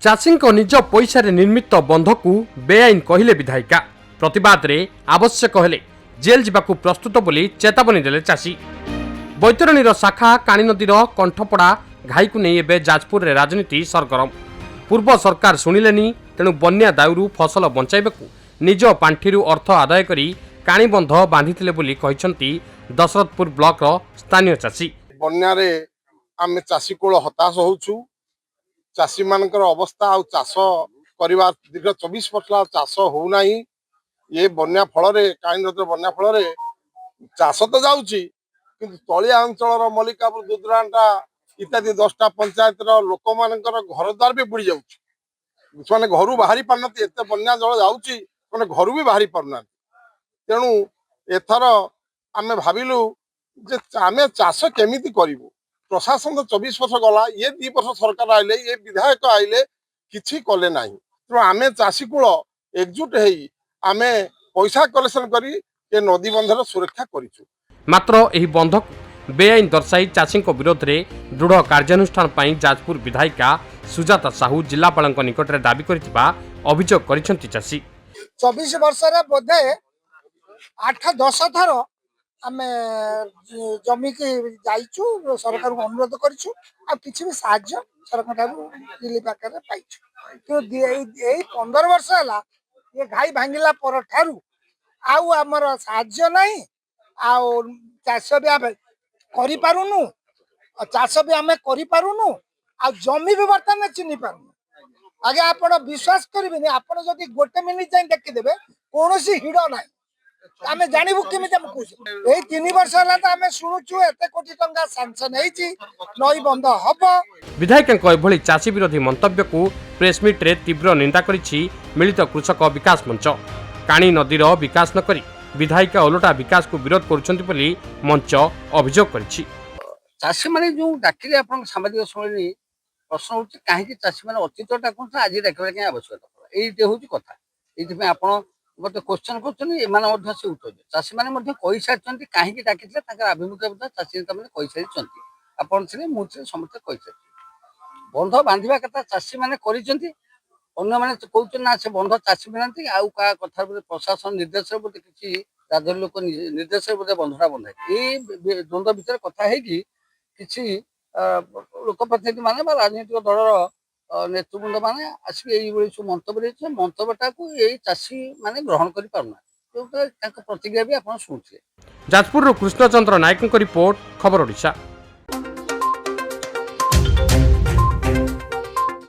चाषी निज पैसा निर्मित बंध को बेआईन कहले विधायिका प्रतिवाद रे आवश्यक हेले जेल जावाक प्रस्तुत बोली चेतावनी देले चाषी। बैतरणीर शाखा काणी नदीर कंठपड़ा घाई को नहीं एवं जाजपुर रे राजनीति सरगरम। पूर्व सरकार शुणिलेनी तेणु बन्या दायरू फसल बंचाइबाकू निज पांठिरू अर्थ आदाय करी काणी बंध बांधिथिले बोली कहिसंती दशरथपुर ब्लॉक रो स्थानीय चाषी। बन्या रे आमे चाषी कोल हताश होउछु। चाषी मानकर अवस्था आ चाष करवा दीर्घ 24 वर्ष चाष हो नाही। ये बन्या फल रे काणी नदीर बन्या फल रे चाष तो जाउची किंतु तलिया अंचल मल्लिकापुर दुदरांटा इत्यादि 10टा पंचायत लोक मानकर घर द्वार भी बुड़ी जाउची। माने घरू बाहरी पारनाती एते बन्या जल जाउची माने घरू भी बाहरी पारनाती। तेणु एथर आमे भाबिलु जे आमे चाष केमिति करिवु। प्रशासन तो 24 वर्ष गला ये 2 वर्ष सरकार आइले ये विधायक आइले किछि कले नाही। तो आमे चाषी कुल एकजुट हेई आमे पैसा कलेक्शन करी ये नदी बंधर सुरक्षा करिछु। मात्र एही बंध बेआईन दर्शाई चाषी विरोध में दृढ़ कार्यानुष्ठान पई जाजपुर विधायिका सुजाता साहू जिलापाल निकट में दाबी करथिबा अभियोग करिसेंती चाषी। 24 वर्ष रे बोधे 8-10 थर आमे जमी के जाइछु सरकार को अनुरोध करिछु आ किछि भी साहाय्य सरकार ठारू दिल्ली पाकर पाइछु। तो एई 15 वर्ष हला ये घाई भांगिला पर ठारू आउ हमर साहाय्य नाही। आउ चाष भी आमे करि पारुनु चाष भी आमे करि पारुनु आ जमी भी बर्तन चिन्हि पारुनु। आगे आपण विश्वास करिबेनी आपण जदी गोटे मिनिट जाई देखि देबे कोनोसी हिड नाही आमे जानिबु केमिति हम कहू। एई 3 वर्ष हला त आमे सुनुचु एते कोटी टंका सैंक्शन हेची नई बंद हबो। विधायक एभली चाषी विरोधी मंतव्य को प्रेस मीट रे तीव्र निंदा करिछि मिलित कृषक विकास मंच। काणी नदीर विकास न करी विधायिका ओलटा विकास को विरोध करुछंती बोली मंच अभियोग करिछि। चाषी माने जो डाकिले आपन सामाजिक समयनी प्रश्न होछि काहे कि चाषी माने अतीत डाकन आज डाकबा के आवश्यकता एइटे होछि कथा। एइथे आपण मते क्वेश्चन करछन एमाने मध्य से उत्तर दे चाषी माने मध्य कहि सारछंती काहे कि डाकिले ताकर अभिमुख्य बता चाषी त माने कहि सारछंती आपण छिने मु छिने समस्त कहि सारछी। बंध बांधिबा कथा चाषी माने करिसंती अन्य माने कहउछ ना से बंध चाषी बनांती आउ का कथा प्रशासन निर्देश बोते किछि राजर लोक निर्देश बोते बंधटा बंधाय ए द्वंद्व भीतर कथा है कि किछि लोक प्रतिनिधि माने बा राजनीतिक दलर नेतृवृंद माने आसी एई सब मंतव्य मंतव्यटा को यही चाषी माने ग्रहण करि पारना तो प्रतिक्रिया भी आपण सुनथिले। जाजपुर कृष्णचंद्र नायक रिपोर्ट खबर ओडिशा।